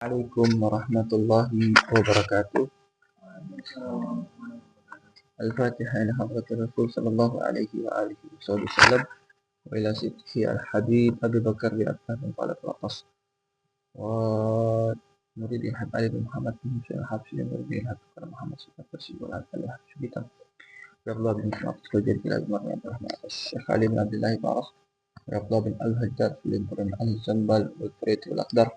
Assalamualaikum warahmatullahi wabarakatuh. Al-Fatihah ila hadratir Rasul sallallahu alaihi wa alihi wasallam wa ila siddiqi al-habib Abu Bakar bin Affan wa al-Qas wa murid Ilham Ali bin Muhammad bin Syekh Habsyi bin Ilham Muhammad sallallahu alaihi wa sallam. Ya Allah bin Muhammad sallallahu alaihi wa sallam. Syekh Ali bin Abdullah Barak. Ya Allah bin Al-Haddad bin Quran Al-Zambal wal Farid wal Aqdar.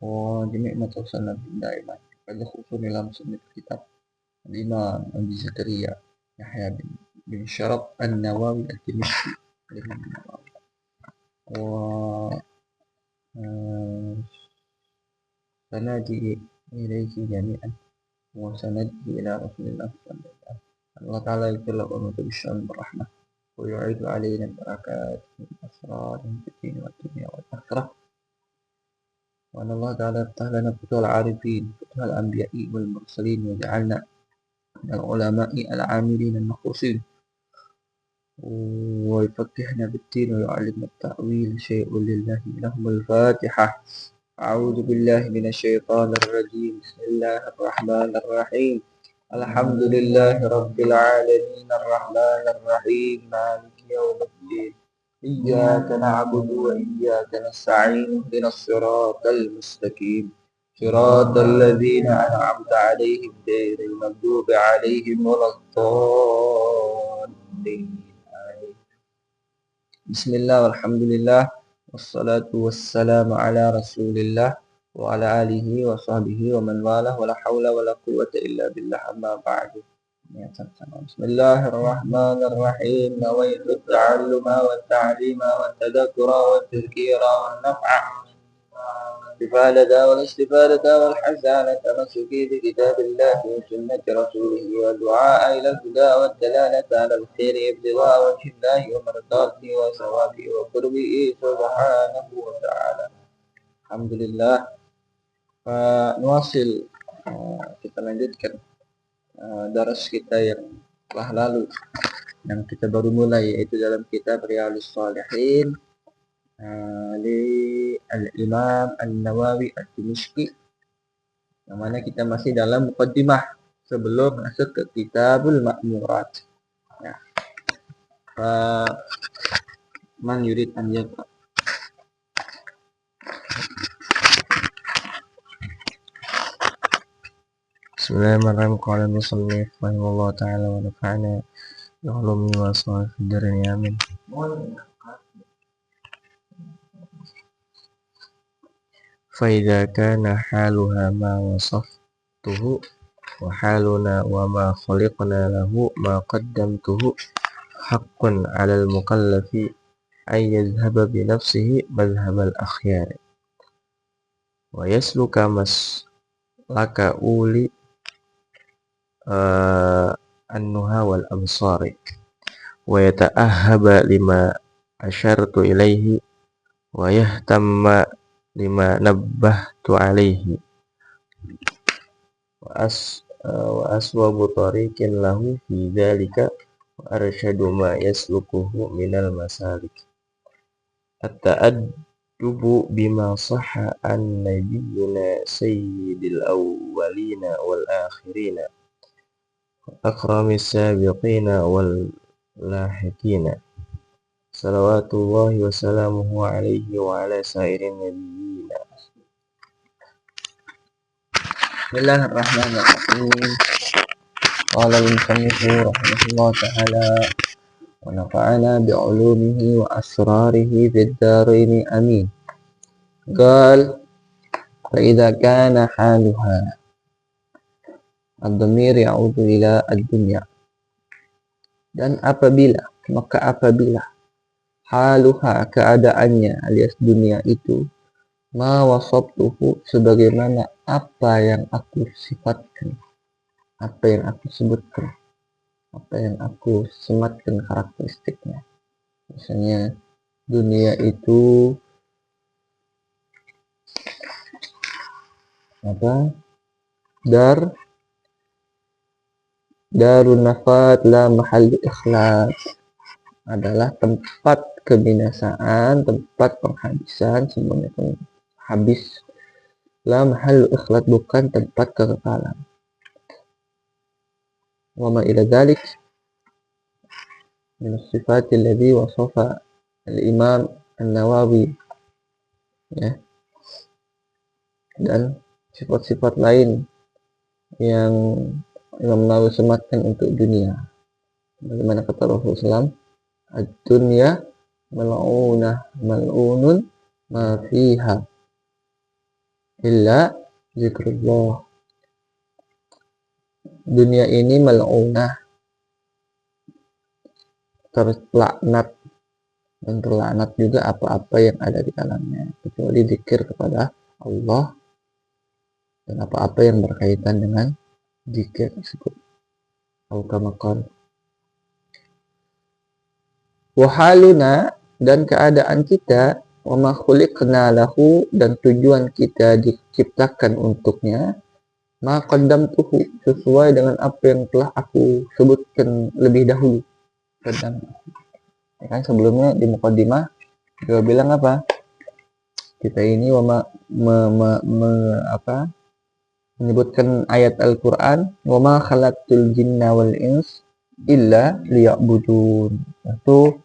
وجميع ما توصلنا به دائما خصوصا إلى مصنف الكتاب الإمام أبي زكريا يحيى بن شرف النووي الدمشقي وسنادي إليه جميعا وسندي إلى رسول الله صلى الله عليه وسلم. الله تعالى يغفر له ونتوب الشام بالرحمة ويعيد علينا البركات والأسرار في الدين والدنيا والآخرة. وأن الله تعالى يفتح لنا فتوح العارفين فتوح الأنبياء والمرسلين وجعلنا من العلماء العاملين المخلصين ويفقهنا بالدين ويعلمنا التأويل شيء لله لهم الفاتحة. أعوذ بالله من الشيطان الرجيم بسم الله الرحمن الرحيم الحمد لله رب العالمين الرحمن الرحيم مالك يوم الدين إياك نعبد وإياك نستعين اهدنا الصراط المستقيم صراط الذين أنعمت عليهم غير المغضوب عليهم ولا الضالين. بسم الله والحمد لله والصلاة والسلام على رسول الله وعلى آله وصحبه ومن والاه ولا حول ولا قوة إلا بالله أما بعد. بسم الله الرحمن الرحيم نويت التعلم والتعليم والتذكر والتذكير والنفع والاستفادة والحث على التمسك بكتاب الله وسنة رسوله والدعاء إلى الهدى والدلالة على الخير ابتغاء وجه الله ومرضاته وثوابه وقربه سبحانه وتعالى. الحمد لله. Nuasil kita lanjutkan daras kita yang telah lalu yang kita baru mulai yaitu dalam kitab Riyadhus Shalihin di Al-Imam An-Nawawi Ad-Dimashqi, yang mana kita masih dalam muqaddimah sebelum masuk ke Kitabul Ma'murat. Ya. Man yurid an yaqra. Bismillahirrahmanirrahim. Qala al-musannif rahimahullah ta'ala wa nafa'ana bi ulumihi wa asrarihi fid darin amin. فإذا كان حالها ما وصفته وحالنا وما خلقنا له ما قدمته حق على المكلف أن يذهب بنفسه مذهب الأخيار ويسلك مسلك أولي النهى والأبصار ويتأهب لما أشرت إليه ويهتم lima nabbahtu alaihi wa aswabu tariqin lahu fi dzalika wa arsyadu ma yaslukuhu minal masalik at-ta'addubu bima sahha an nabiyyina sayyidil awwalina wal akhirina akramis sabiqina wal lahiqina salawatullahi wa salamuhu alaihi wa ala sairin nabiyina. Bismillahirrahmanirrahim. Qala al-musannif rahimahullah ta'ala wa nafa'ana bi'ulumihi wa asrarihi fid darain amin. Qal fa idza kana haluha ad-dhamir ya'udu ila ad-dunya, dan apabila haluha keadaannya alias dunia itu ma wasabtuhu sebagaimana apa yang aku sifatkan, apa yang aku sebutkan, apa yang aku sematkan karakteristiknya. Misalnya dunia itu darun nafat la mahallu ikhlas, adalah tempat kebinasaan, tempat penghabisan, semuanya habis la mahallu ikhlad, bukan tempat kekekalan. Wa ma ila dzalik min as-sifat alladhi wasafa al-Imam An-Nawawi, ya, dan sifat-sifat lain yang Imam Nawawi sematkan untuk dunia. Bagaimana kata Rasulullah SAW, ad-dunya mal'unah mal'unun ma fiha illa zikrullah. Dunia ini mal'unah, terlaknat, dan terlaknat juga apa-apa yang ada di dalamnya kecuali zikir kepada Allah dan apa-apa yang berkaitan dengan zikir tersebut. Al-Kamakal wahaluna, dan keadaan kita, wa ma khuliqna lahu, dan tujuan kita diciptakan untuknya, ma qaddamtuhu, sesuai dengan apa yang telah aku sebutkan lebih dahulu. Ya kan sebelumnya di muqaddimah dia bilang apa? Kita ini menyebutkan ayat Al-Qur'an, wa ma khalaqtul jinna wal ins illa liya'budun. Itu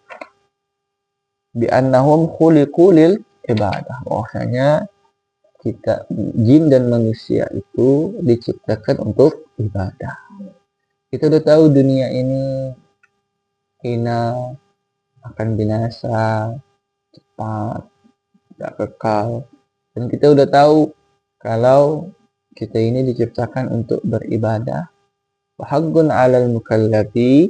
bi annahum khuliqu lil ibadah. Bahwasanya kita jin dan manusia itu diciptakan untuk ibadah. Kita udah tahu dunia ini hina, akan binasa, cepat, tidak kekal. Dan kita udah tahu kalau kita ini diciptakan untuk beribadah. Wahaqqun 'alal mukallafi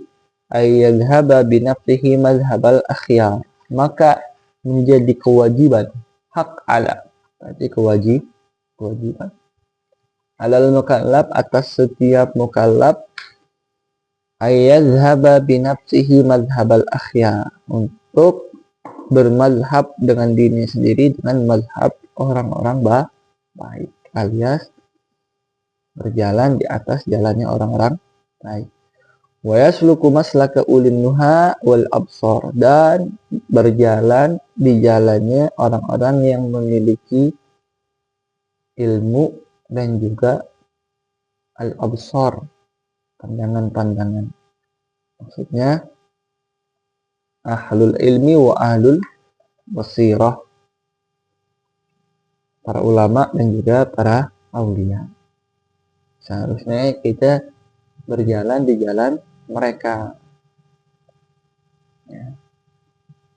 ay yadhhaba bi nafsihi madhhabal akhyar. Maka menjadi kewajiban, hak ala, berarti kewajiban. Alal mukallaf, atas setiap mukallaf, ay yadhhaba bi nafsihi madhhabal akhyar, untuk bermazhab dengan dirinya sendiri dengan mazhab orang-orang baik, alias berjalan di atas jalannya orang-orang baik. Wa yasluku maslaka ulin nuha wal absar, dan berjalan di jalannya orang-orang yang memiliki ilmu dan juga al absar, pandangan-pandangan. Maksudnya ahlul ilmi wa ahlul basirah, para ulama dan juga para aulia. Seharusnya kita berjalan di jalan mereka.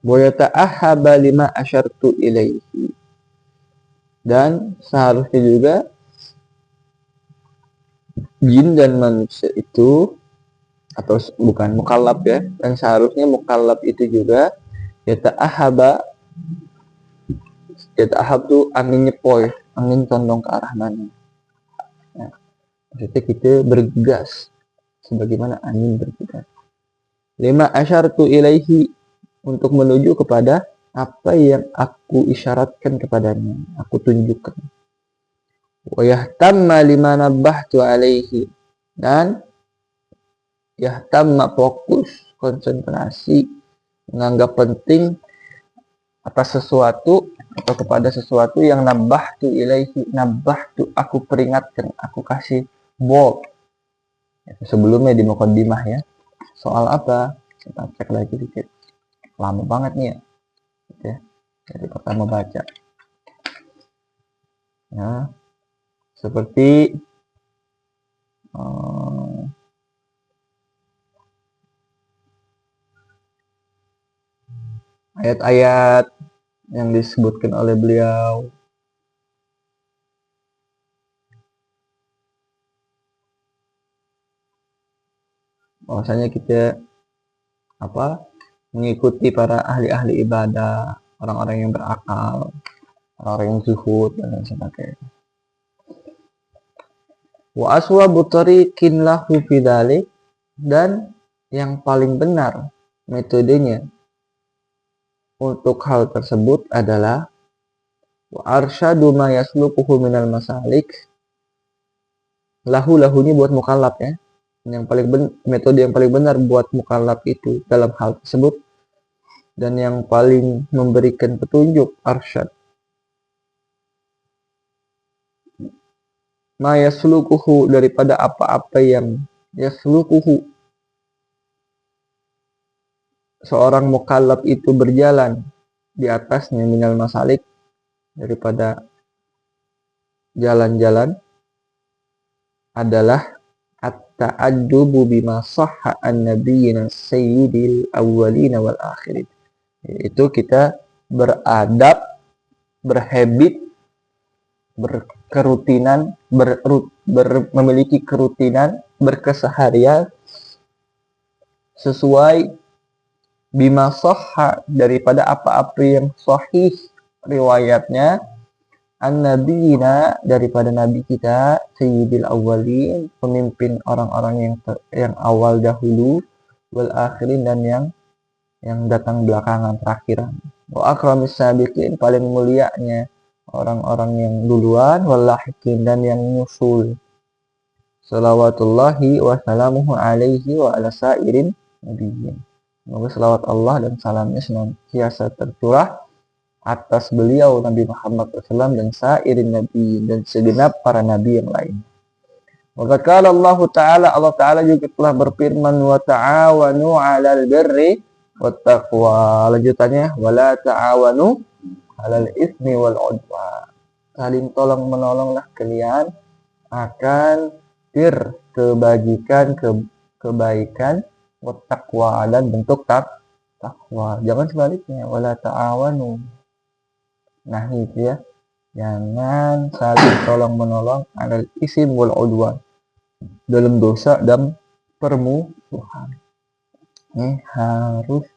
Wa yata'ahhaba lima asyartu ilaihi, dan seharusnya juga jin dan manusia itu, atau bukan mukallaf ya, dan seharusnya mukallaf itu juga yata'ahhaba. Yata'ahhab tuh angin nyepoi, angin condong ke arah mana. Nah, maksudnya kita bergegas sebagaimana angin bergegas. Lima asyartu ilaihi, untuk menuju kepada apa yang aku isyaratkan kepadanya, aku tunjukkan. Wa yahtamma lima nabbahtu alaihi, dan yahtamma, fokus, konsentrasi, menganggap penting atas sesuatu atau kepada sesuatu yang nabbahtu ilaihi. Nabbahtu, aku peringatkan, aku kasih bold. Sebelumnya di muqaddimah ya. Soal apa? Kita cek lagi dikit. Lama banget nih ya. Oke. Jadi pertama baca. Ya. Seperti ayat-ayat yang disebutkan oleh beliau. Bahwasanya kita mengikuti para ahli-ahli ibadah, orang-orang yang berakal, orang-orang yang zuhud dan lain sebagainya. Wa aswabu tariqin lahu bidzalik, dan yang paling benar metodenya untuk hal tersebut adalah wa arsyadu ma yasluquhu minal masalik. Lahunya buat mukallaf ya. Yang paling metode yang paling benar buat mukallaf itu dalam hal tersebut, dan yang paling memberikan petunjuk arsyad ma yasluquhu, daripada apa-apa yang yasluquhu seorang mukallaf itu berjalan di atasnya, minal masalik, daripada jalan-jalan, adalah at-ta'addubu bima sahha an nabiyyina sayyidil awwalin wal akhirin. Itu kita beradab, berhabit, berkerutinan, memiliki kerutinan, berkeseharian sesuai bima sahha, daripada apa-apa yang sahih riwayatnya, an-nabiyina, daripada nabi kita, sayyidil awwalin, pemimpin orang-orang yang awal dahulu, wal akhirin, dan yang datang belakangan, terakhiran. Wa akramis sabiqin, paling mulianya orang-orang yang duluan, wal lahiqin, dan yang nyusul. Salawatullahi wa salamuhu alaihi wa ala sairin nabiyyin. Semoga salawat Allah dan salamnya senantiasa tercurah atas beliau Nabi Muhammad SAW dan sairin nabi, dan segenap para nabi yang lain. Wa qala Allah Ta'ala, Allah Ta'ala juga telah berfirman, wa ta'awanu 'alal birri wat taqwa. Lanjutannya, wala ta'awanu 'alal ismi wal 'udwan. Saling tolong menolonglah kalian akan kebaikan, wat taqwa, dan bentuk takwa. Jangan sebaliknya, wala ta'awanu. Nah itu ya, jangan saling tolong menolong alal isim wal udwan, dalam dosa dan permusuhan. Ini harus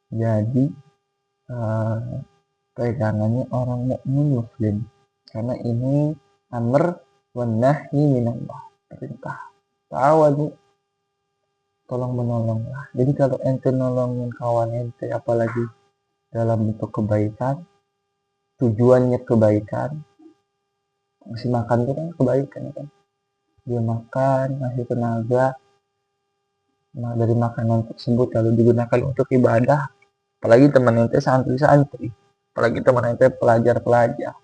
jadi pegangannya orang mukmin muslim, karena ini amr wan nahyi minallah, perintah. Ta'awanu, tolong menolonglah. Jadi kalau ente nolongin kawan ente, apalagi dalam bentuk kebaikan, tujuannya kebaikan, ngasih makan itu kan kebaikan kan, dia makan, ngasih tenaga, nah dari makanan tersebut lalu digunakan untuk ibadah, apalagi teman ente santri-santri, apalagi teman ente pelajar-pelajar.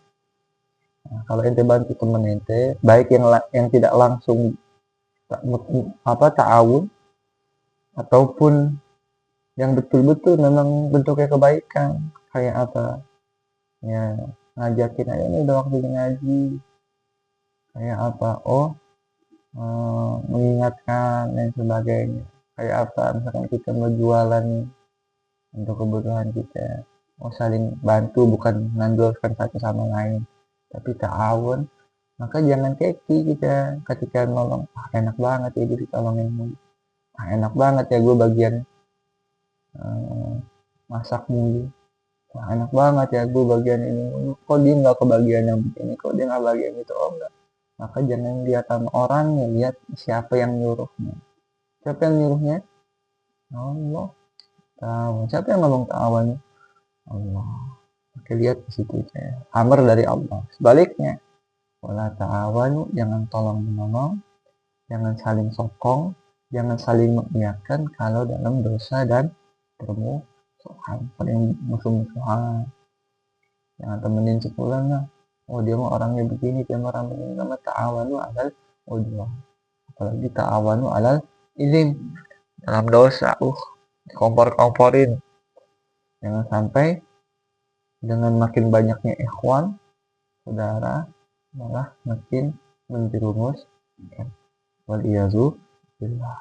Nah, kalau ente bantu teman ente, baik yang tidak langsung ta'awun, ataupun yang betul-betul memang bentuknya kebaikan, kayak apa ya, ngajakin aja nih udah waktunya ngaji, kayak apa, mengingatkan dan sebagainya, kayak apa misalkan kita mau jualan untuk kebutuhan kita, saling bantu, bukan mengandalkan satu sama lain, tapi ta'awun. Maka jangan keki kita ketika nolong, enak banget ya gue ditolongin, enak banget ya gue bagian masak mulu, enak banget ya gue bagian ini, kok dia nggak kebagian yang begini, kok dia nggak bagian itu, enggak. Maka jangan lihat sama orangnya, lihat siapa yang nyuruhnya. Siapa yang nyuruhnya? Allah. Tahu. Siapa yang ngomong ta'awun? Allah. Oke, lihat di situ ya. Amr dari Allah. Sebaliknya, wala ta'awanu, jangan tolong menolong, jangan saling sokong, jangan saling mengingatkan kalau dalam dosa dan permusuhan, paling musuh-musuhan. Jangan temenin sepulang lah. Dia mah orangnya begini, dia mah orang begini. Nama ta'awanu alal udwan, apalagi ta'awanu alal izin, dalam dosa, kompor-komporin. Jangan sampai dengan makin banyaknya ikhwan, saudara, malah makin menjerumus, waliyazu billah.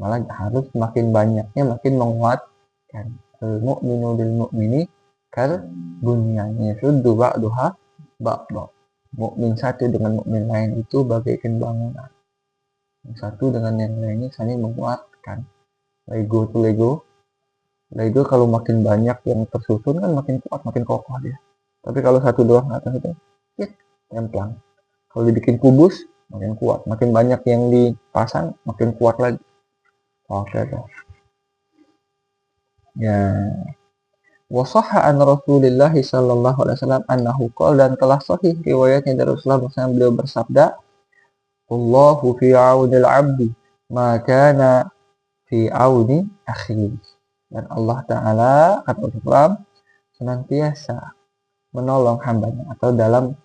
Malah harus makin banyaknya makin menguatkan. Al-mu'minu bil mu'mini kal bunyannya suddu ba'duha ba'da. Mukmin satu dengan mukmin lain itu bagaikan bangunan. Yang satu dengan yang lainnya saling menguatkan. Lego itu Lego kalau makin banyak yang tersusun kan makin kuat, makin kokoh dia. Tapi kalau satu doang atas itu, templang. Kalau dibikin kubus makin kuat, makin banyak yang dipasang makin kuat lagi. Oke dah. Ya. Wasahha an Rasulillah sallallahu alaihi wasallam annahu qala, dan telah sahih riwayatnya dari Rasulullah SAW, beliau bersabda, Allahu fi aunil 'abdi ma kana fi auni akhi. Dan Allah Ta'ala, kata Rasulullah, senantiasa menolong hambanya, atau dalam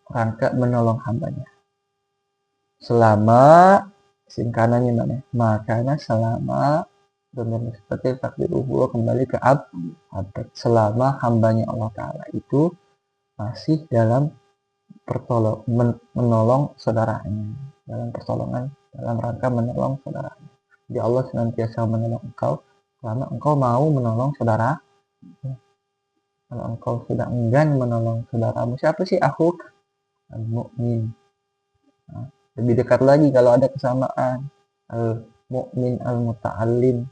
rangka menolong hambanya. selama singkanannya mana? Makanya selama benar seperti takdiruhu kembali ke abad, selama hambanya Allah Ta'ala itu masih dalam menolong saudaranya, dalam pertolongan, dalam rangka menolong saudaranya. Jadi Allah senantiasa menolong engkau selama engkau mau menolong saudara. Kalau engkau sudah enggan menolong saudaramu, siapa sih akhuk? Al-mu'min. Nah, lebih dekat lagi kalau ada kesamaan, al-mu'min al-muta'allim,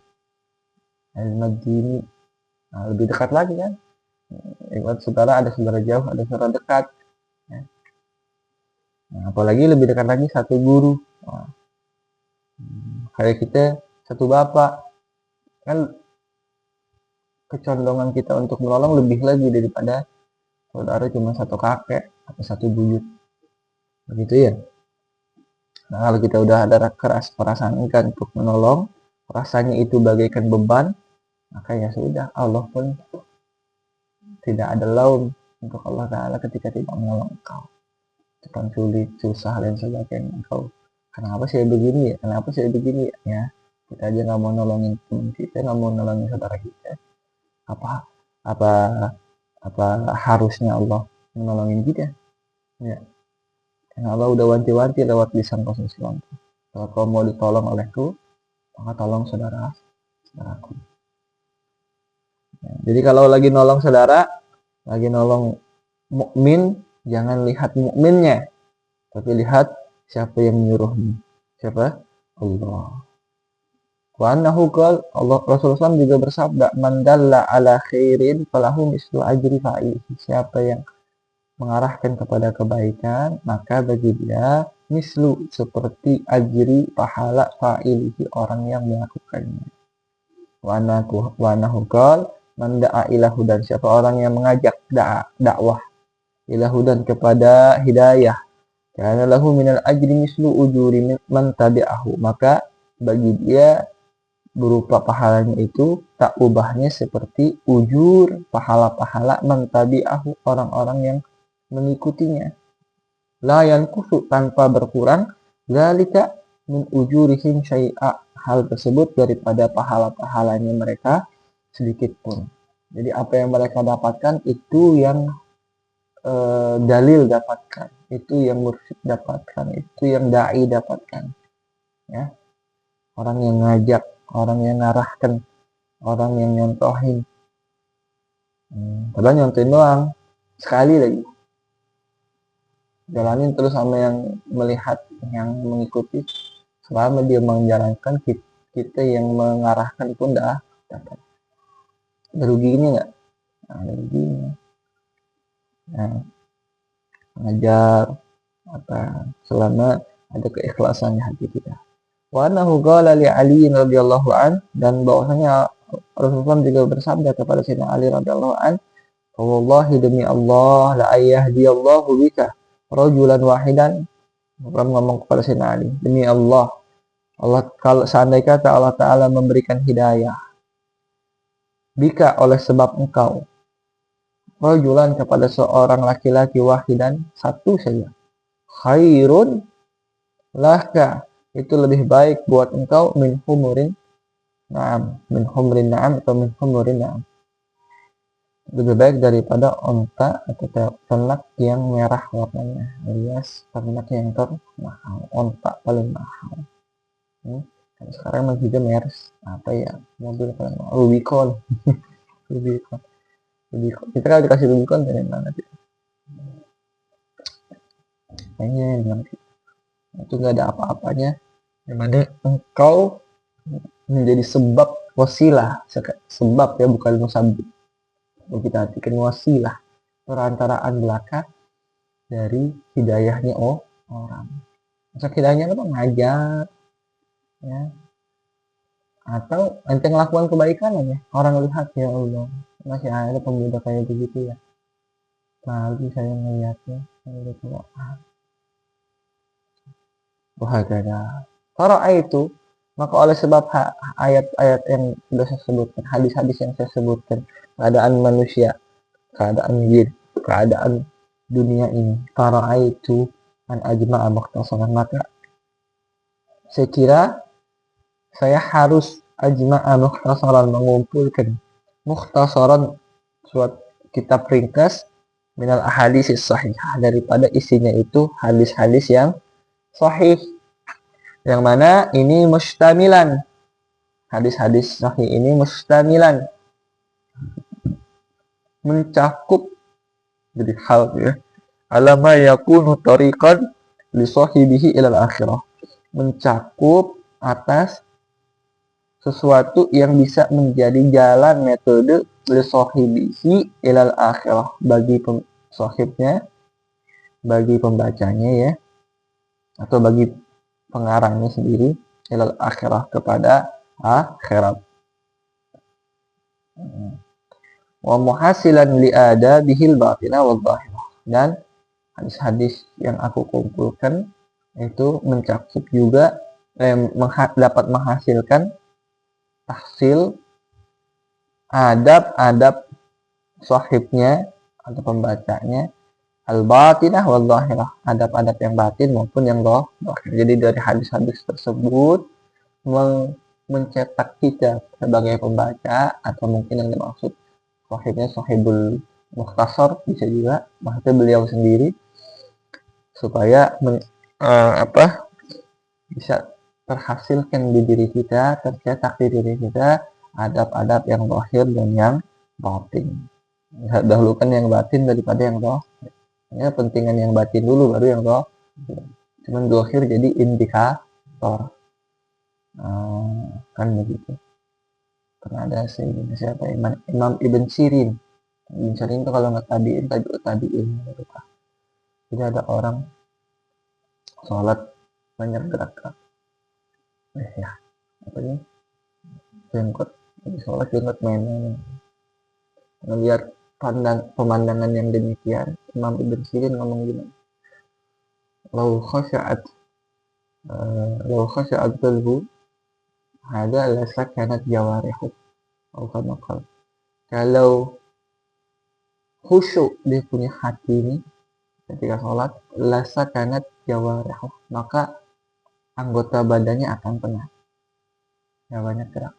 al-madini. Nah, lebih dekat lagi kan. Lewat saudara, ada saudara jauh, ada saudara dekat. Nah, apalagi lebih dekat lagi satu guru. Nah, kayak kita satu bapak, kan kecondongan kita untuk menolong lebih lagi daripada saudara cuma satu kakek atau satu buyut. Begitu ya. Nah, kalau kita udah ada keras perasaan enggan untuk menolong, rasanya itu bagaikan beban, maka ya sudah, Allah pun tidak ada laum untuk Allah Ta'ala ketika tidak menolong engkau. Depan sulit, susah, dan sebagainya. Engkau, kenapa saya begini ya? Kenapa saya begini ya? Kita aja nggak mau nolongin teman kita, nggak mau nolongin saudara kita. Apa apa apa harusnya Allah menolongin kita? Ya. Karena Allah udah wanti-wanti lewat lisan Rasulullah. Kalau kau mau ditolong olehku, maka tolong saudaraku. Ya, jadi kalau lagi nolong saudara, lagi nolong mukmin, jangan lihat mukminnya, tapi lihat siapa yang menyuruhmu. Siapa? Allah. Wa annahu qala, Allah Rasulullah SAW juga bersabda, man dalla ala khairin falahu mislu ajri fa'ilihi. Siapa yang mengarahkan kepada kebaikan, maka bagi dia mislu seperti ajri pahala fa'ilihi orang yang melakukannya. Wa annahu qala man da'a ila hudan, siapa orang yang mengajak dakwah ila hudan kepada hidayah, karena lahu minal ajri mislu ujuri man tabi'ahu, maka bagi dia berupa pahalanya itu tak ubahnya seperti ujur pahala-pahala man tabi'ahu, orang-orang yang mengikutinya. La yanqusu, tanpa berkurang, zalika min ujurihim syai'a, hal tersebut daripada pahala-pahalanya mereka sedikit pun. Jadi apa yang mereka dapatkan itu yang dalil dapatkan, itu yang mursyid dapatkan, itu yang dai dapatkan. Ya, orang yang ngajak, orang yang ngarahkan, orang yang nyontohin. Padahal nyontohin doang, sekali lagi. Jalanin terus sama yang melihat, yang mengikuti. Selama dia menjalankan, kita yang mengarahkan pun dah dapat. Ada ruginya nggak? Ada ruginya. Nah, ngajar apa selama ada keikhlasan di hati kita. Wa annahu qala li Ali radhiyallahu an, dan bahwasanya Rasulullah juga bersabda kepada Sayyidina Ali radhiyallahu an, wallahi demi Allah la ayahdiyallahu bika rajulan wahidan. Rasulullah ngomong kepada Sayyidina Ali, demi Allah, kalau seandainya kata Allah Ta'ala memberikan hidayah bika oleh sebab engkau, rajulan kepada seorang laki-laki wahidan, satu saja, khairun laka, itu lebih baik buat engkau min humurin na'am, min humurin na'am atau min humurin na'am, lebih baik daripada onta atau ternak yang merah warnanya, alias ternak yang termahal, onta paling mahal. Sekarang masih juga Mers, apa ya, mobil paling mahal, Rubicon. Rubicon. Kita kalau dikasih Rubicon dari mana sih? Kayaknya itu nggak ada apa-apanya, dimana engkau menjadi sebab wasilah, sebab ya bukan musabib. Kita artikan wasilah, perantaraan belaka dari hidayahnya orang. Masa hidayahnya apa? Ngajar, ya. Atau ente ngelakukan kebaikan aja, orang lihat, ya Allah, masih ada pemuda kayak begitu ya. Lalu saya melihatnya, saya udah tua. Wahagada. Para itu, maka oleh sebab ayat-ayat yang sudah saya sebutkan, hadis-hadis yang saya sebutkan, keadaan manusia, keadaan jin, keadaan dunia ini, para itu an ajma'a mukhtasaran, maka saya kira saya harus ajma'a mukhtasaran, mengumpulkan mukhtasaran suatu kitab ringkas minal ahadits sahihah, daripada isinya itu hadis-hadis yang sahih, yang mana ini mustamilan, hadis-hadis sahih ini mustamilan, mencakup, jadi hal ya, alama yakunu tariqan li sahibihi ilal akhirah, mencakup atas sesuatu yang bisa menjadi jalan metode li sahibihi ilal akhirah, bagi sahibnya, bagi pembacanya ya, atau bagi pengarangnya sendiri, ilal akhirah, kepada akhirat. Wa muhasilan li adabihil batina wal zahirah, dan hadis-hadis yang aku kumpulkan itu mencakup juga dapat menghasilkan tahsil adab-adab sahibnya atau pembacanya, al-batinah wal zahirah, adab-adab yang batin maupun yang zahir. Jadi dari hadis-hadis tersebut mencetak kita sebagai pembaca, atau mungkin yang dimaksud sahibnya sahibul mukhtasar bisa juga maksudnya beliau sendiri, supaya bisa terhasilkan di diri kita, tercetak di diri kita adab-adab yang zahir dan yang batin. Dahulukan yang batin daripada yang zahir. Ya, pentingan yang batin dulu baru yang zahir. Cuman zahir jadi indikator. Kan begitu. Pernah ada siapa Imam Ibn Sirin. Ibn Sirin itu kalau nggak tabi'in. Jadi ada orang sholat banyak gerak-gerak. Ya, apa ini? Jenggot, sholat jenggot main-main. Melihat pemandangan yang demikian, Imam Ibn Sirin ngomong gini, lau khasha'at qalbu hada la sakanat jawarihu, kalau khusyuk dia punya hati ini ketika sholat, la sakanat jawarihu, maka anggota badannya akan tenang, ya banyak gerak.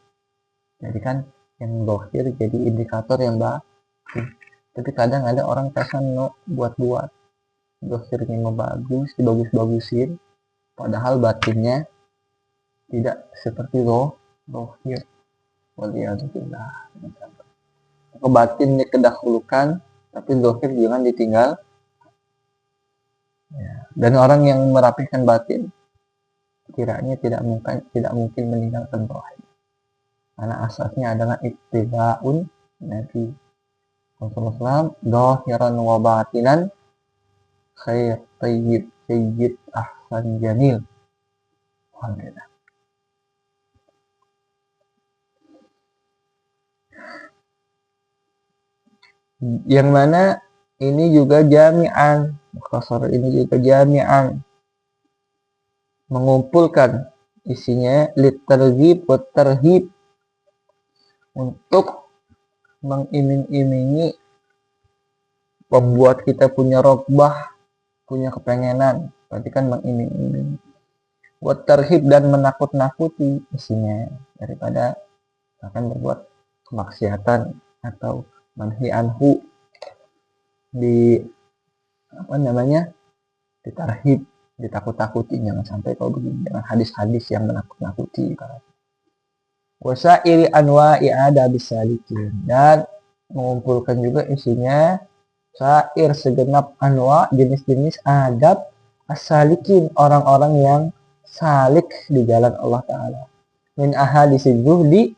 Jadi kan yang zahir jadi indikator yang batin. Tapi kadang ada orang kasano buat-buat, zahirnya mau bagus, dibagus-bagusin, padahal batinnya tidak seperti zahir. Waliyadzubillah. Batinnya kedahulukan, tapi zahir jangan ditinggal. Ya. Dan orang yang merapihkan batin, kiranya tidak mungkin meninggalkan zahir. Karena asasnya adalah ittiba'un Nabi Rasulullah zahiran wa batinan khair tayyib sayyid ahsan jamil. Alhamdulillah. Yang mana ini juga jami'an, mukhtasar ini juga jami'an, mengumpulkan isinya litarghib wa tarhib, untuk mengiming-imingi, membuat kita punya rogbah, punya kepengenan, berarti kan mengiming-imingi, buat tarhib dan menakut-nakuti isinya, daripada akan berbuat kemaksiatan atau manhi anhu, ditarhib, ditakut-takuti, jangan sampai kau begini, dengan hadis-hadis yang menakut-nakuti. Wasairi anwa'i adabis salikin, dan mengumpulkan juga isinya sair segenap anwa, jenis-jenis adab as-salikin, orang-orang yang salik di jalan Allah Ta'ala. Min ahadis zuhdi,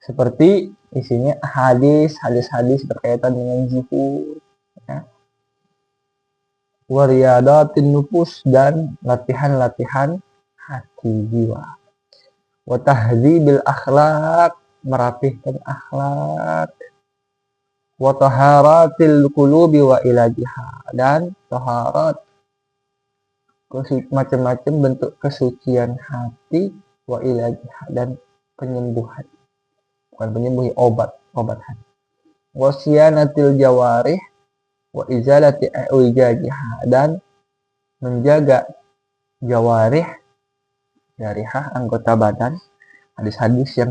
seperti isinya hadis-hadis berkaitan dengan zuhud, ya. Wariyadatin nufus, dan latihan-latihan hati jiwa. Wa tahdzibil akhlaq, merapihkan akhlak. Wa taharatil qulubi wa ilajiha, dan taharat, macam-macam bentuk kesucian hati, wa ilajiha, dan penyembuhan, bukan penyembuh, obat hati. Wa siyanatil jawarih wa izalati ijajiha, dan menjaga jawarih, jarihah, anggota badan. Hadis-hadis yang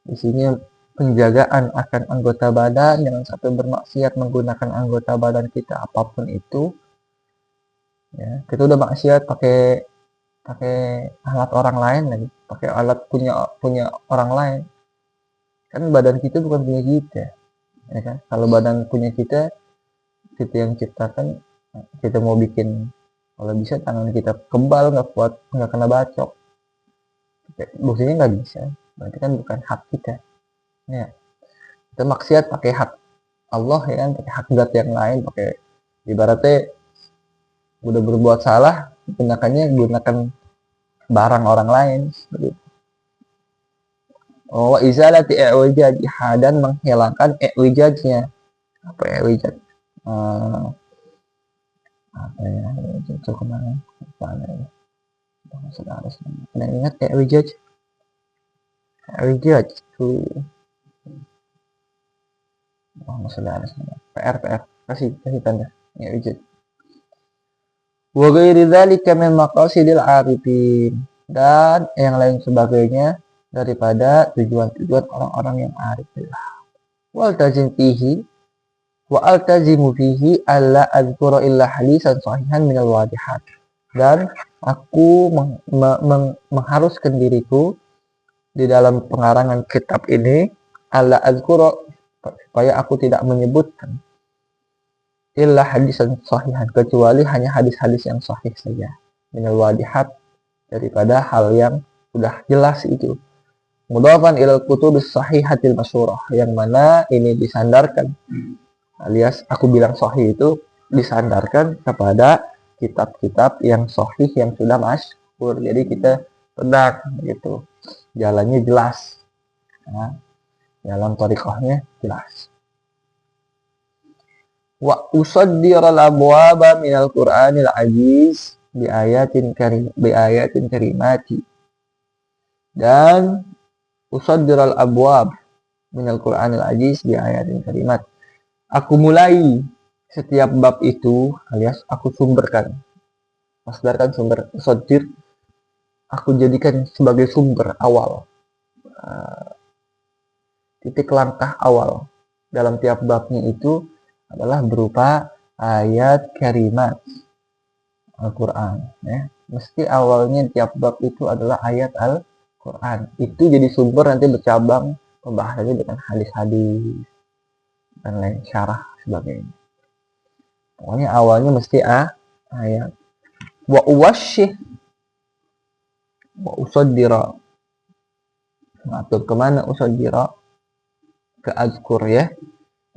isinya penjagaan akan anggota badan, jangan sampai bermaksiat menggunakan anggota badan kita apapun itu. Ya, kita udah maksiat pakai pakai alat orang lain lagi, pakai alat punya punya orang lain. Kan badan kita bukan punya kita, ya kan? Kalau badan punya kita yang ciptakan, kita mau bikin, kalau bisa tangan kita kebal, nggak kuat, nggak kena bacok, buktinya nggak bisa, berarti kan bukan hak kita. Ya, kita maksiat pakai hak Allah, ya kan, pakai hak zat yang lain, pakai ibaratnya udah berbuat salah, gunakan barang orang lain. Wa izalati i'wijajha, dan menghilangkan i'wijajnya. Apa i'wijaj? Apa ya? Itu kemana? Mana ya? Saudara, ada yang ingat i'wijaj? I'wijaj itu saudara, PR kasih tanda i'wijaj. Wa ghairi dzalika min maqasidil arifin, dan yang lain sebagainya daripada tujuan-tujuan orang-orang yang arif. Wal tazim fihi wa altazimu fihi alla azkura illa hadisan sahihan minal wadihat, dan aku mengharuskan diriku di dalam pengarangan kitab ini alla azkura, supaya aku tidak menyebutkan illa hadisan sahihan, kecuali hanya hadis-hadis yang sahih saja, minal wadihat, daripada hal yang sudah jelas itu. Mudhafan ilal kutubis sahihatil masyhurah, yang mana ini disandarkan, alias aku bilang sahih itu disandarkan kepada kitab-kitab yang sahih yang sudah masyhur. Jadi kita tenang gitu, jalannya jelas, nah, jalan thariqahnya jelas. Wa usaddiral abwaba minal qur'anil aziz bi ayatin karimati, dan usaddiral abwab minal qur'anil aziz bi ayatin karimat, aku mulai setiap bab itu, alias aku sumberkan, masdarkan sumber, usaddir, aku jadikan sebagai sumber awal, titik langkah awal dalam tiap babnya itu adalah berupa ayat karimat Al-Quran, ya. Mesti awalnya tiap bab itu adalah ayat Al-Quran. Itu jadi sumber, nanti bercabang pembahasannya dengan hadis-hadis dan lain syarah sebagainya. Pokoknya awalnya mesti ayat. Wa uwasyih wa usaddira. Ngatur kemana usaddira? Ke azkur, ya.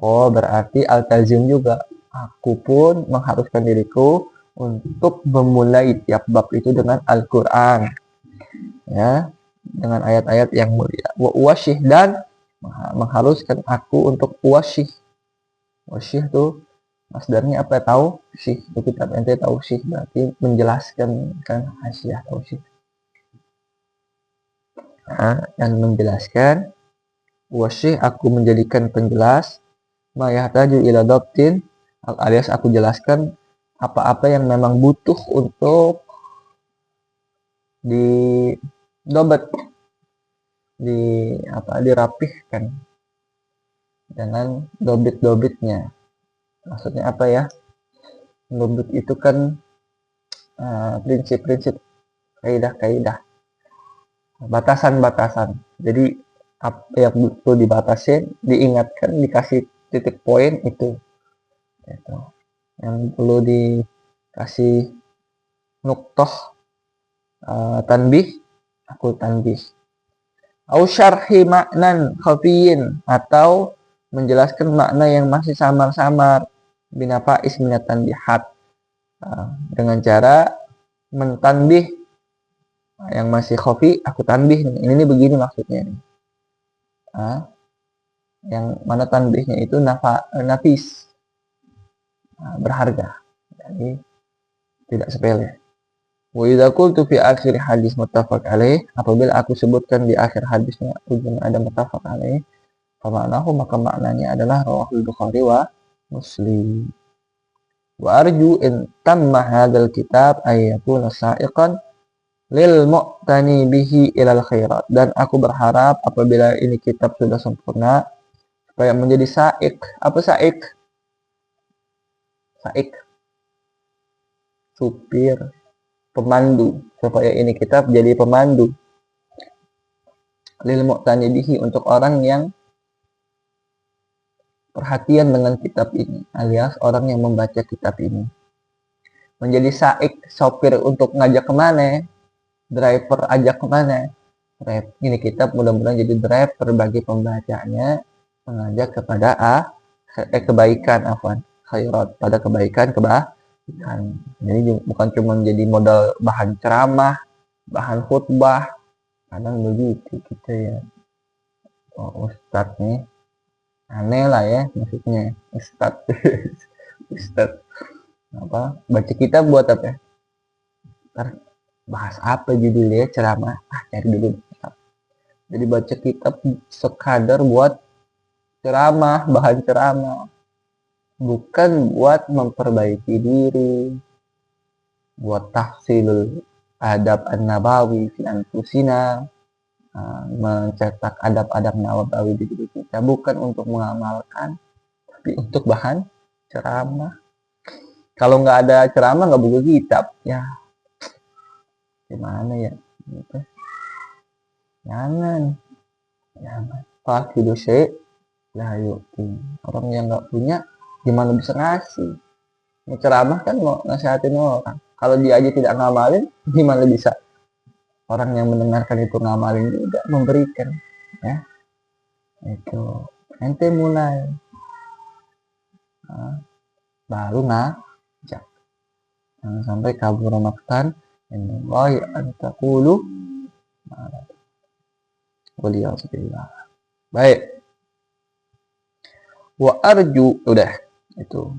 Oh, berarti altazim juga. Aku pun mengharuskan diriku untuk memulai tiap bab itu dengan Al-Quran, ya, dengan ayat-ayat yang mulia. Wa uwasyih, dan mengharuskan aku untuk uwasyih. Wasyih itu masdarnya apa, tahu sih? Itu kitab ente tahu sih, berarti menjelaskan, kan, hasyiah tahu sih. Nah, dan menjelaskan, wasyih, aku menjadikan penjelas, ma yahtaju ila dhabtin, alias aku jelaskan apa-apa yang memang butuh untuk di dobat, dirapihkan dengan dobit-dobitnya. Maksudnya apa ya? Dobit itu kan prinsip-prinsip, kaidah-kaidah, batasan-batasan. Jadi apa yang butuh dibatasin, diingatkan, dikasih titik poin itu. Gitu. Yang perlu dikasih nuktoh, tanbih, aku tanbih. Au syarhi maknan khafiyin, atau menjelaskan makna yang masih samar-samar, binafais minat tanbihat, dengan cara mentanbih yang masih khafi, aku tanbih, ini begini maksudnya nih. Yang mana tanbihnya itu nafis, berharga, jadi tidak sepele. Wa idza qultu fi akhir hadis muttafaq alaih, apabila aku sebutkan di akhir hadisnya ujungnya ada muttafaq alaih, famaknahu, maka maknanya adalah rawahul Bukhari wa Muslim. Wa arju in tamma hadzal kitab ay yakuna sa'iqan lil mu'tani bihi ilal khairat, dan aku berharap apabila ini kitab sudah sempurna supaya menjadi saik. Apa saik? Saik, supir, pemandu, supaya ini kitab jadi pemandu lil mu'tani bihi, untuk orang yang perhatian dengan kitab ini, alias orang yang membaca kitab ini. Menjadi saik, sopir untuk ngajak kemana, driver ajak kemana. Ini kitab mudah-mudahan jadi driver bagi pembacanya, mengajak kepada kebaikan, khairat, pada kebaikan. Jadi bukan cuma jadi modal bahan ceramah, bahan khutbah. Kadang begitu kita ya, ustadz nih aneh lah ya, maksudnya ustadz ustadz apa, baca kitab buat apa? Ntar bahas apa judulnya, ceramah, cari dulu. Jadi baca kitab sekadar buat ceramah, bahan ceramah, bukan buat memperbaiki diri, buat tahsil adab an-nabawi fi anfusina, mencetak adab-adab nawawi di diri kita, bukan untuk mengamalkan, tapi untuk bahan ceramah. Kalau nggak ada ceramah, nggak buku kitab, ya gimana ya? Gitu. Jangan fakidu syai' la yu'ti. Orang yang nggak punya gimana bisa ngasih? Mau ceramah kan mau nasihatin orang. Kalau dia aja tidak ngamalin, gimana bisa orang yang mendengarkan itu ngamalin juga, memberikan, ya. Itu ente mulai, baru ngajak. Jangan sampai kabur maktan innallahi an taqulu waliyahzubillah. Baik, wa arju, udah itu.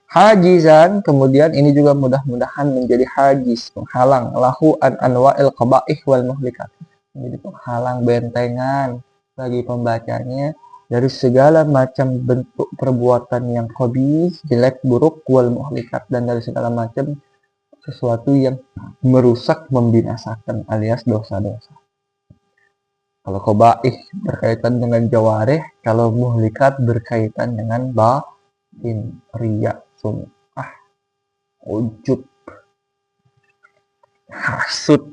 Hajizan, kemudian ini juga mudah-mudahan menjadi hajiz, penghalang, lahu an anwa'il qaba'ih wal muhlikat, menjadi penghalang, bentengan bagi pembacanya dari segala macam bentuk perbuatan yang qabih, jelek, buruk, wal muhlikat, dan dari segala macam sesuatu yang merusak, membinasakan, alias dosa-dosa. Kalau qaba'ih berkaitan dengan jawarih, kalau muhlikat berkaitan dengan batin, riya, sum'ah, ujub, hasud,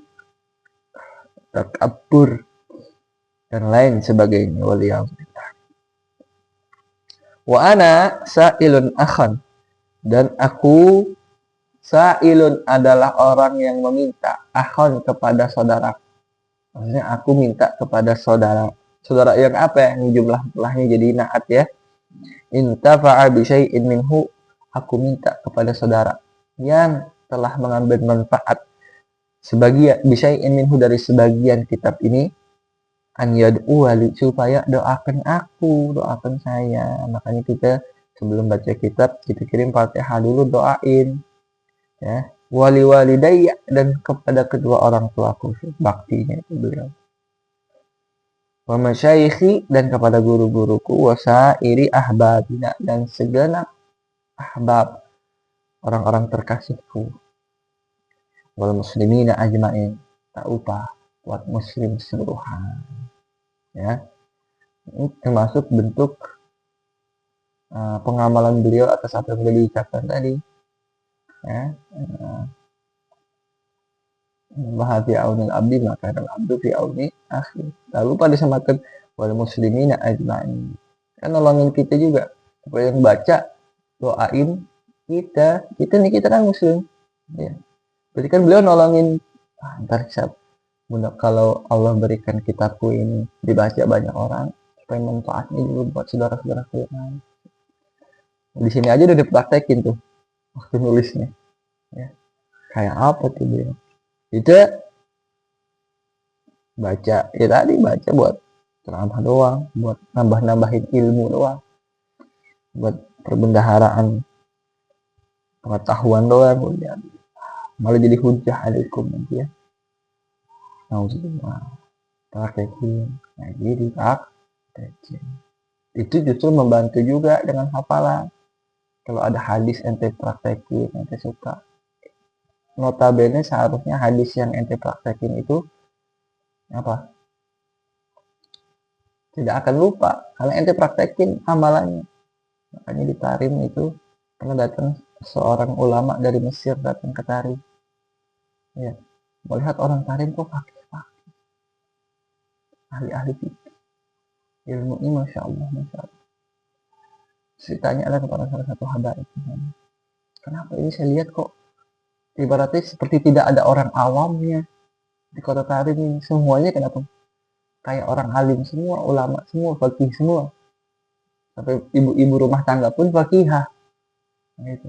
takabur, dan lain sebagainya. Waliyahzubillah. Wa ana sa'ilun akhan, dan aku sa'ilun adalah orang yang meminta, akhan kepada saudara. Maksudnya aku minta kepada saudara. Saudara yang apa ya? Jumlahnya jadi naat ya. Intafa'a bi syai'in minhu, aku minta kepada saudara yang telah mengambil manfaat sebagian bi syai'in minhu, dari sebagian kitab ini, an yad'u wali, supaya doakan aku, doakan saya. Makanya kita sebelum baca kitab kita kirim Fatihah dulu, doain ya, wali walidayya, dan kepada kedua orang tuaku, baktinya itu beliau, wa masyaikhi, dan kepada guru-guruku, wasairi ahbabina, dan segenap ahbab, orang-orang terkasihku, wal muslimina ajmain, tak lupa buat muslim seluruhan, ya. Ini termasuk bentuk pengamalan beliau atas apa yang beliau ucapkan tadi, ya. Bahati aunil abdi maka abdu fi auni akhi. Lalu pada disamakan wal muslimina ajmain, kan nolongin kita juga supaya yang baca doain kita nih, kita kan muslim ya. Berarti kan beliau nolongin, ntar kalau Allah berikan kitabku ini dibaca banyak orang, supaya manfaatnya juga buat saudara-saudaraku yang lain. Di sini aja udah dipraktekin tuh waktu nulisnya, ya. Kayak apa tuh beliau? Itu baca ya tadi, baca buat ceramah doang, buat nambah-nambahin ilmu doang, buat perbendaharaan pengetahuan doang, malah jadi hujah alaikum nanti ya. Nauzubillah. Praktekin, nah jadi praktekin. Itu justru membantu juga dengan hafalan. Kalau ada hadis ente praktekin, ente suka, notabene seharusnya hadis yang ente praktekin itu apa? Tidak akan lupa karena ente praktekin amalannya. Makanya di Tarim itu pernah datang seorang ulama dari Mesir datang ke Tarim. Ya, melihat orang Tarim kok fakih, ahli-ahli fikih, ilmunya masya Allah, masya Allah. Ceritanya ada kepada salah satu habaib. Kenapa ini saya lihat kok ibaratnya seperti tidak ada orang awamnya di kota Tarim ini, semuanya kenapa kayak orang alim semua, ulama semua, fakih semua, sampai ibu-ibu rumah tangga pun fakihah. Nah, itu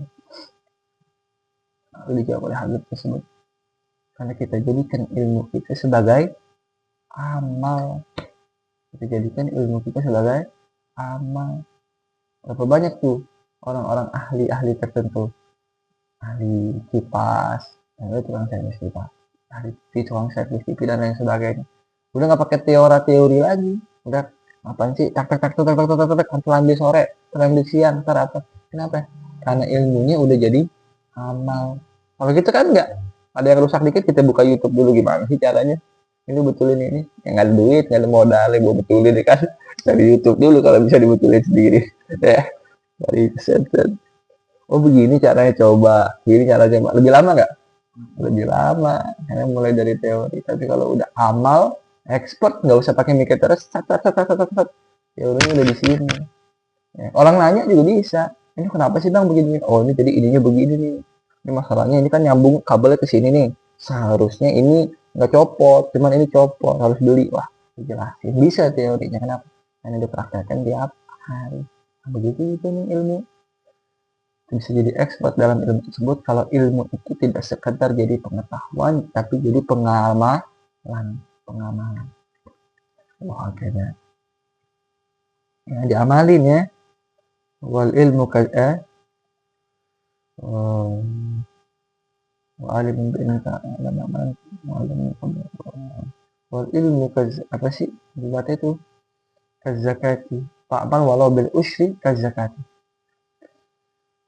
lalu dijawab oleh Habib tersebut, karena kita jadikan ilmu kita sebagai amal, kita jadikan ilmu kita sebagai amal. Berapa banyak tuh orang-orang ahli-ahli tertentu, ahli kipas, itu tukang servis kipas, ahli tukang servis TV dan lain sebagainya, udah nggak pakai teori lagi, udah apaan sih, tak tak tak tak tak tak tak tak tak, terlambat sore, terlambat siang, ntar apa, kenapa? Karena ilmunya udah jadi amal. Kalau gitu kan nggak ada yang rusak dikit, kita buka YouTube dulu gimana sih caranya ini betulin ini, yang nggak ada duit, nggak ada modal, gue betulin kan dari YouTube dulu kalau bisa dibetulin sendiri ya, dari set. Oh begini caranya, coba begini caranya, lebih lama nggak? Lebih lama karena mulai dari teori, tapi kalau udah amal expert nggak usah pakai mikir terus, teorinya udah di sini ya. Orang nanya juga bisa, ini kenapa sih bang begini, oh ini jadi ininya begini nih, ini masalahnya ini kan nyambung kabelnya ke sini nih, seharusnya ini nggak copot, cuman ini copot, harus beli. Wah dijelasin, bisa teorinya, kenapa? Karena dipraktekkan tiap hari. Begitu itu nih ilmu, bisa jadi expert dalam ilmu tersebut kalau ilmu itu tidak sekedar jadi pengetahuan tapi jadi pengamalan. Wah akhirnya ya, diamalin ya. Wal ilmu ka'a wa alimin bi'inka alaman wa alimin wal ilmu apa sih dibaca itu kazakati, fa'mal walau bil usri kazakati,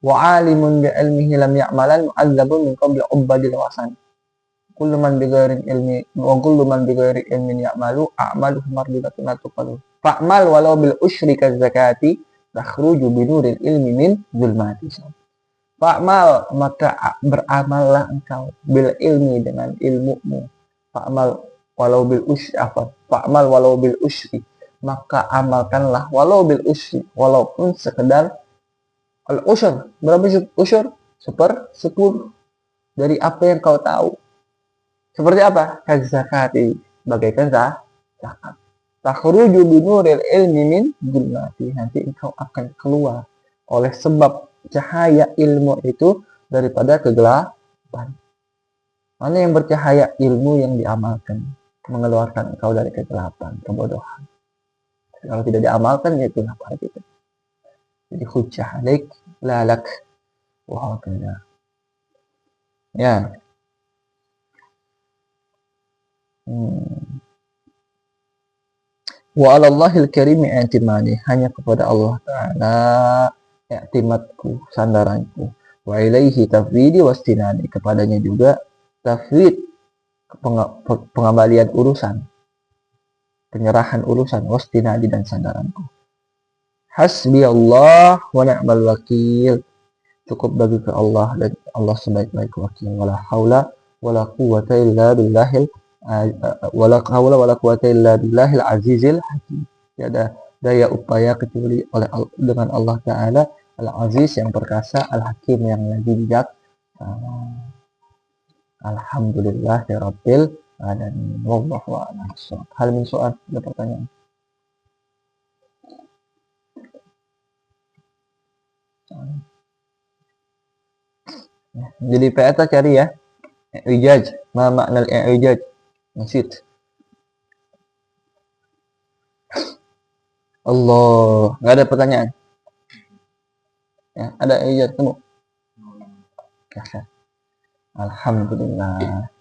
wa alimun bi ilmihi lam ya'malan mu'adzabun min qabli ubadil wasan, kullu man bighairi ilmi wa kullu man bighairi ilmin ya'malu a'malu mardudatun la tuqalu, fa'mal walau bil usri kazakati takhruju binuril ilmi min zulmati. Fa'mal, maka beramallah engkau bil ilmi dengan ilmumu. Fa'mal walau bil usri, apa? Fa'mal walau bil usri, maka amalkanlah walau bil usri, walaupun sekedar al usyur. Berapa usyur? 1/10 dari apa yang kau tahu. Seperti apa? Kazakati, bagaikan zakat. Takhruju binuril ilmi min zulmati, nanti engkau akan keluar oleh sebab cahaya ilmu itu daripada kegelapan. Mana yang bercahaya? Ilmu yang diamalkan, mengeluarkan engkau dari kegelapan, kebodohan. Kalau tidak diamalkan, ya itulah pada kita. Jadi hujjah alaik lalak. Wah kena. Ya. Wa 'alallahil karimi i'timadi, hanya kepada Allah Ta'ala i'timadku, sandaranku. Wa ilaihi tafwidi wastinani, kepadanya juga tafwid, pengembalian urusan, penyerahan urusan, wastinadi dan sandaranku. Hasbi Allah wa ni'mal wakil, cukup bagi ke Allah dan Allah sebaik-baik wakil. Wala haula wala quwwata illa billahil wala haula wala quwwata illa billahil azizil hakim. Tiada daya upaya kecuali oleh dengan Allah Ta'ala al-aziz yang perkasa, al-hakim yang lagi bijak. Alhamdulillahirabbil alamin. Wallahu a'lam. Hal min soal, ada pertanyaan? Jadi peta cari ya. I'wijaj, ma makna al-i'wijaj? Nasid. Allah, nggak ada pertanyaan. Ya, ada i'wijaj temu. Alhamdulillah.